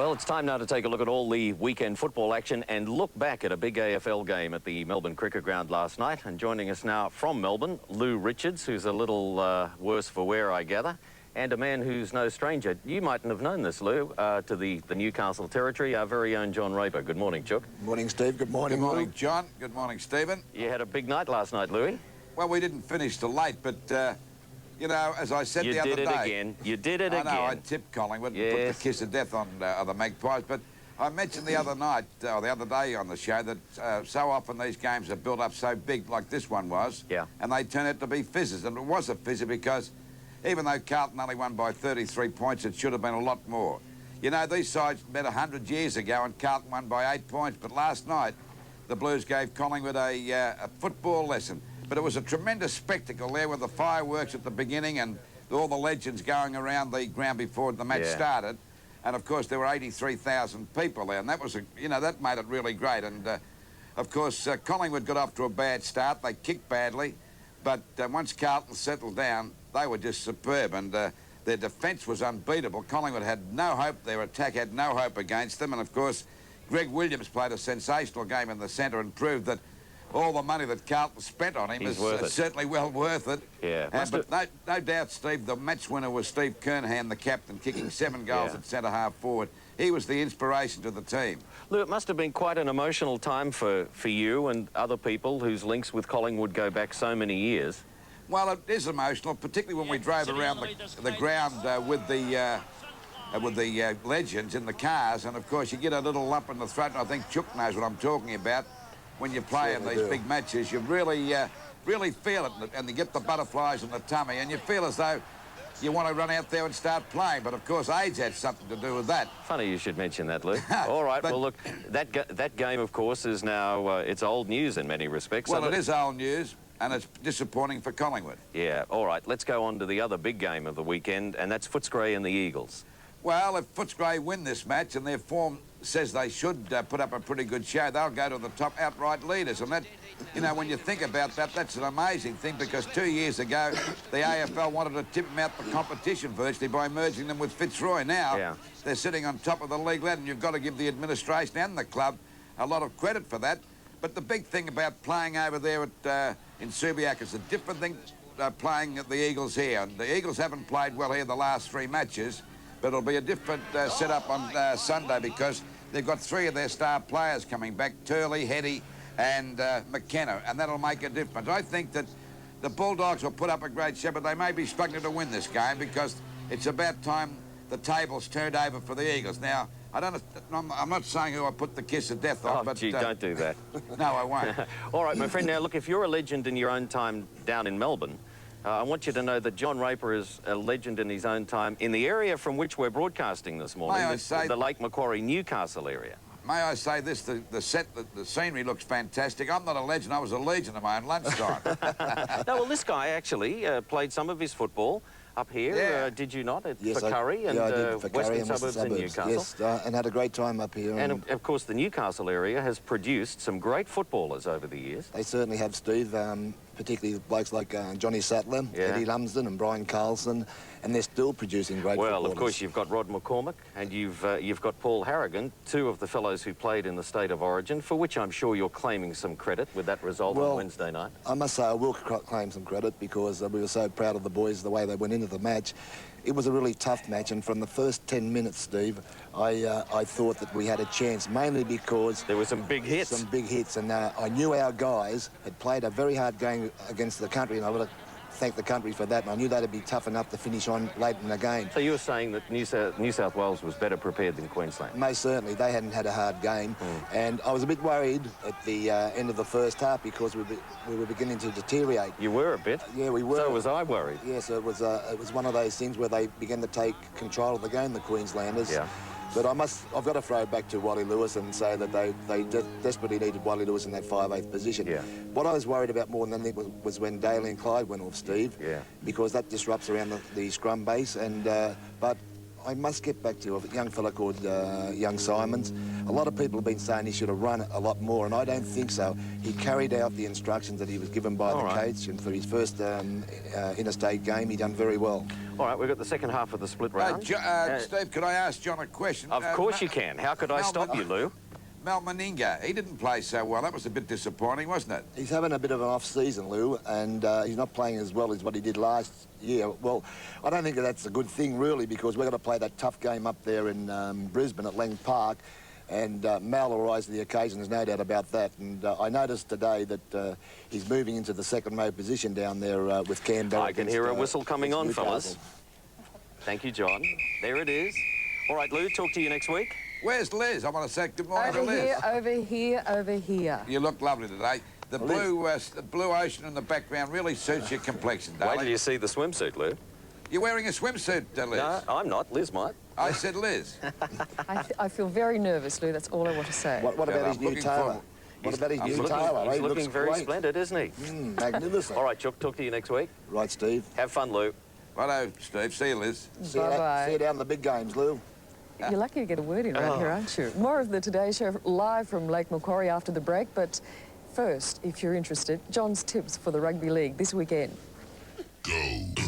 Well, it's time now to take a look at all the weekend football action and look back at a big AFL game at the Melbourne Cricket Ground last night. And joining us now from Melbourne, Lou Richards, who's a little worse for wear, I gather, and a man who's no stranger. You mightn't have known this, Lou, to the Newcastle territory, our very own John Raper. Good morning, Chook. Good morning, Steve. Good morning, Good morning, Lou. John. Good morning, Stephen. You had a big night last night, Louis. Well, we didn't finish till late, but, you know, as I said the other day... You did it again. You did it again. I know, I tipped Collingwood and put the kiss of death on the Magpies, but I mentioned the other night, or the other day on the show, that so often these games are built up so big, like this one was, and they turn out to be fizzes. And it was a fizzer because even though Carlton only won by 33 points, it should have been a lot more. You know, these sides met 100 years ago and Carlton won by 8 points, but last night the Blues gave Collingwood a football lesson. But it was a tremendous spectacle there with the fireworks at the beginning and all the legends going around the ground before the match started. And, of course, there were 83,000 people there, and that was, that made it really great. And, of course, Collingwood got off to a bad start. They kicked badly, but once Carlton settled down, they were just superb, and their defence was unbeatable. Collingwood had no hope. Their attack had no hope against them. And, of course, Greg Williams played a sensational game in the centre and proved that all the money that Carlton spent on him is certainly well worth it. Yeah. But no doubt, Steve, the match winner was Steve Kernahan, the captain, kicking 7 goals at centre-half forward. He was the inspiration to the team. Lou, it must have been quite an emotional time for you and other people whose links with Collingwood go back so many years. Well, it is emotional, particularly when we drove around the ground with the legends in the cars. And, of course, you get a little lump in the throat, and I think Chook knows what I'm talking about. When you play in these big matches, you really feel it, and you get the butterflies in the tummy, and you feel as though you want to run out there and start playing. But, of course, age had something to do with that. Funny you should mention that, Lou. All right, well, look, that game, of course, is now, it's old news in many respects. Well, it is old news, and it's disappointing for Collingwood. Yeah, all right, let's go on to the other big game of the weekend, and that's Footscray and the Eagles. Well, if Footscray win this match, and their form says they should put up a pretty good show, they'll go to the top outright leaders. And that, when you think about that, that's an amazing thing, because 2 years ago, the AFL wanted to tip them out the competition virtually by merging them with Fitzroy. Now, they're sitting on top of the league ladder, and you've got to give the administration and the club a lot of credit for that. But the big thing about playing over there in Subiac is a different thing playing at the Eagles here. And the Eagles haven't played well here the last 3 matches. But it'll be a different setup on Sunday, because they've got 3 of their star players coming back, Turley, Heady and McKenna, and that'll make a difference. I think that the Bulldogs will put up a great show, but they may be struggling to win this game, because it's about time the tables turned over for the Eagles. Now, I'm not saying who I put the kiss of death on, but... Gee, don't do that. No, I won't. All right, my friend, now, look, if you're a legend in your own time down in Melbourne, I want you to know that John Raper is a legend in his own time in the area from which we're broadcasting this morning, the Lake Macquarie, Newcastle area. May I say this, the scenery looks fantastic. I'm not a legend, I was a legion at my own lunchtime. No, well, this guy actually played some of his football up here, did you not, for Curry and Western Suburbs in Newcastle? Yes, and had a great time up here. And of course, the Newcastle area has produced some great footballers over the years. They certainly have, Steve, particularly blokes like Johnny Sattler, Eddie Lumsden and Brian Carlton, and they're still producing great footballers. Well, of course, you've got Rod McCormick and you've got Paul Harrigan, 2 of the fellows who played in the State of Origin, for which I'm sure you're claiming some credit with that result on Wednesday night. I must say I will claim some credit, because we were so proud of the boys, the way they went into the match. It was a really tough match, and from the first 10 minutes, Steve, I thought that we had a chance, mainly because... There were some big hits. Some big hits, and I knew our guys had played a very hard game against the country, and I would have thanked the country for that, and I knew they'd be tough enough to finish on late in the game. So you were saying that New South Wales was better prepared than Queensland? Most certainly. They hadn't had a hard game, and I was a bit worried at the end of the first half, because we were beginning to deteriorate. You were a bit? Yeah, we were. So was I worried. Yes, it was one of those things where they began to take control of the game, the Queenslanders. Yeah. But I've got to throw back to Wally Lewis and say that they desperately needed Wally Lewis in that 5/8 position. Yeah. What I was worried about more than anything was when Daly and Clyde went off, Steve. Yeah. Because that disrupts around the scrum base, and but I must get back to a young fella called young Simons. A lot of people have been saying he should have run a lot more, and I don't think so. He carried out the instructions that he was given by the coach, and for his first interstate game, he done very well. All right, we've got the second half of the split round. Steve, could I ask John a question? Of course you can. How could I stop you, Lou? Mal Meninga, he didn't play so well. That was a bit disappointing, wasn't it? He's having a bit of an off-season, Lou, and he's not playing as well as what he did last year. Well, I don't think that's a good thing, really, because we're going to play that tough game up there in Brisbane at Lang Park, and Mal will rise to the occasion, there's no doubt about that. And I noticed today that he's moving into the second-row position down there with Canberra. I can hear a whistle coming on, fellas. Thank you, John. There it is. All right, Lou, talk to you next week. Where's Liz? I want to say good morning to Liz. Over here. You look lovely today. The blue ocean in the background really suits your complexion, darling. Wait till you see the swimsuit, Lou. You're wearing a swimsuit, Liz. No, I'm not. Liz might. I said Liz. I feel very nervous, Lou. That's all I want to say. What about his new tailor? What about his new tailor? He's looking very splendid, isn't he? Magnificent. All right, Chuck, talk to you next week. Right, Steve. Have fun, Lou. Righto, Steve. See you, Liz. Bye-bye. See you down in the big games, Lou. You're lucky to get a word in right here, aren't you? More of the Today Show live from Lake Macquarie after the break, but first, if you're interested, John's tips for the Rugby League this weekend. Go.